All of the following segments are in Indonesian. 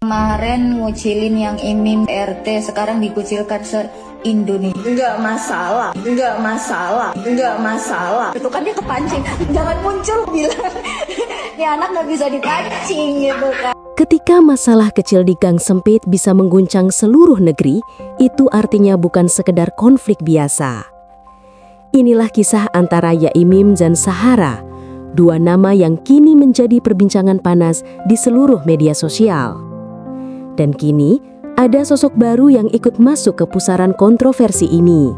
Kemarin ngucilin yang imim RT, sekarang dikucilkan se-Indonesia. Enggak masalah, enggak masalah, enggak masalah. Itu kan dia kepancing, jangan muncul bilang. Ini anak nggak bisa dipancing gitu kan. Ketika masalah kecil di gang sempit bisa mengguncang seluruh negeri, itu artinya bukan sekedar konflik biasa. Inilah kisah antara Yaimim dan Sahara, dua nama yang kini menjadi perbincangan panas di seluruh media sosial. Dan kini, ada sosok baru yang ikut masuk ke pusaran kontroversi ini.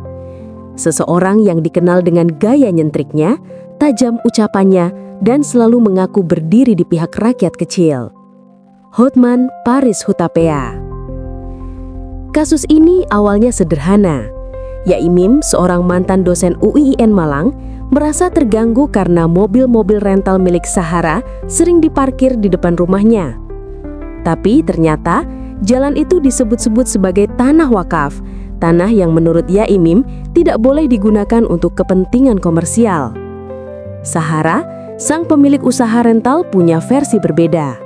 Seseorang yang dikenal dengan gaya nyentriknya, tajam ucapannya, dan selalu mengaku berdiri di pihak rakyat kecil. Hotman Paris Hutapea. Kasus ini awalnya sederhana. Yaimim, seorang mantan dosen UIN Malang, merasa terganggu karena mobil-mobil rental milik Sahara sering diparkir di depan rumahnya. Tapi ternyata jalan itu disebut-sebut sebagai tanah wakaf, tanah yang menurut Yaimim tidak boleh digunakan untuk kepentingan komersial. Sahara, sang pemilik usaha rental, punya versi berbeda.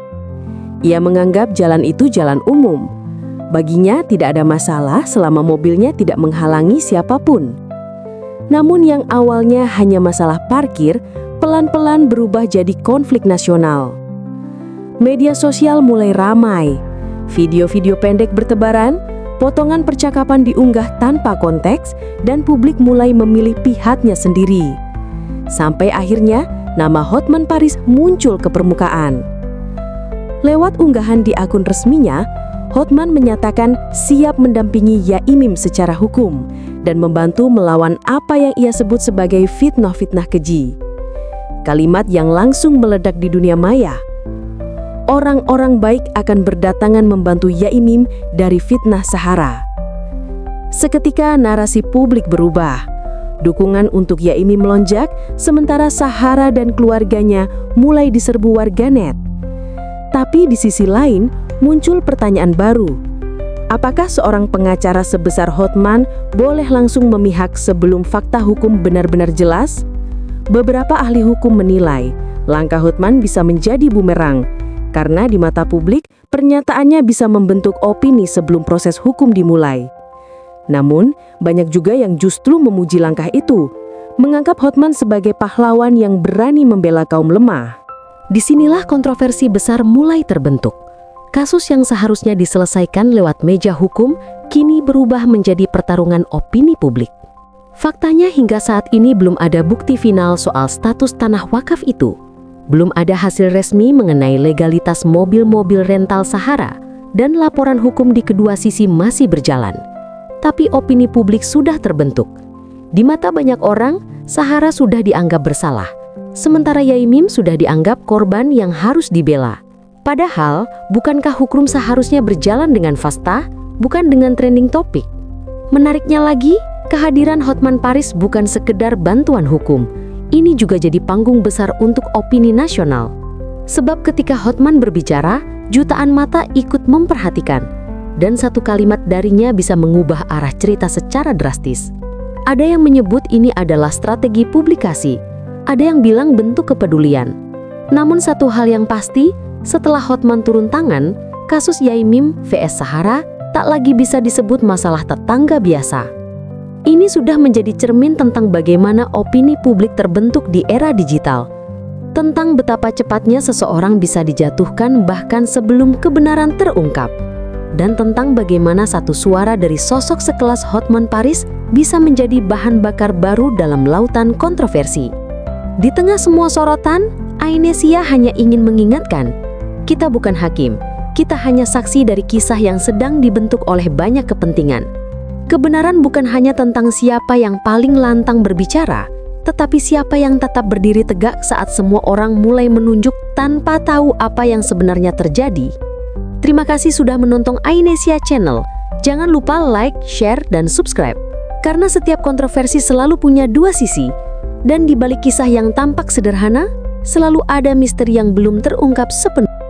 Ia menganggap jalan itu jalan umum. Baginya tidak ada masalah selama mobilnya tidak menghalangi siapapun. Namun yang awalnya hanya masalah parkir, pelan-pelan berubah jadi konflik nasional. Media sosial mulai ramai. Video-video pendek bertebaran, potongan percakapan diunggah tanpa konteks, dan publik mulai memilih pihaknya sendiri. Sampai akhirnya, nama Hotman Paris muncul ke permukaan. Lewat unggahan di akun resminya, Hotman menyatakan siap mendampingi Yaimim secara hukum dan membantu melawan apa yang ia sebut sebagai fitnah-fitnah keji. Kalimat yang langsung meledak di dunia maya. Orang-orang baik akan berdatangan membantu Yaimim dari fitnah Sahara. Seketika narasi publik berubah. Dukungan untuk Yaimim melonjak, sementara Sahara dan keluarganya mulai diserbu warganet. Tapi di sisi lain, muncul pertanyaan baru. Apakah seorang pengacara sebesar Hotman boleh langsung memihak sebelum fakta hukum benar-benar jelas? Beberapa ahli hukum menilai, langkah Hotman bisa menjadi bumerang, karena di mata publik, pernyataannya bisa membentuk opini sebelum proses hukum dimulai. Namun, banyak juga yang justru memuji langkah itu, menganggap Hotman sebagai pahlawan yang berani membela kaum lemah. Disinilah kontroversi besar mulai terbentuk. Kasus yang seharusnya diselesaikan lewat meja hukum, kini berubah menjadi pertarungan opini publik. Faktanya hingga saat ini belum ada bukti final soal status tanah wakaf itu. Belum ada hasil resmi mengenai legalitas mobil-mobil rental Sahara, dan laporan hukum di kedua sisi masih berjalan. Tapi opini publik sudah terbentuk. Di mata banyak orang, Sahara sudah dianggap bersalah. Sementara Yaimim sudah dianggap korban yang harus dibela. Padahal, bukankah hukum seharusnya berjalan dengan fasta, bukan dengan trending topik? Menariknya lagi, kehadiran Hotman Paris bukan sekedar bantuan hukum. Ini juga jadi panggung besar untuk opini nasional. Sebab ketika Hotman berbicara, jutaan mata ikut memperhatikan. Dan satu kalimat darinya bisa mengubah arah cerita secara drastis. Ada yang menyebut ini adalah strategi publikasi. Ada yang bilang bentuk kepedulian. Namun satu hal yang pasti, setelah Hotman turun tangan, kasus Yaimim vs Sahara tak lagi bisa disebut masalah tetangga biasa. Ini sudah menjadi cermin tentang bagaimana opini publik terbentuk di era digital. Tentang betapa cepatnya seseorang bisa dijatuhkan bahkan sebelum kebenaran terungkap. Dan tentang bagaimana satu suara dari sosok sekelas Hotman Paris bisa menjadi bahan bakar baru dalam lautan kontroversi. Di tengah semua sorotan, Ainesia hanya ingin mengingatkan, kita bukan hakim, kita hanya saksi dari kisah yang sedang dibentuk oleh banyak kepentingan. Kebenaran bukan hanya tentang siapa yang paling lantang berbicara, tetapi siapa yang tetap berdiri tegak saat semua orang mulai menunjuk tanpa tahu apa yang sebenarnya terjadi. Terima kasih sudah menonton Ainesia Channel. Jangan lupa like, share, dan subscribe. Karena setiap kontroversi selalu punya dua sisi. Dan di balik kisah yang tampak sederhana, selalu ada misteri yang belum terungkap sepenuhnya.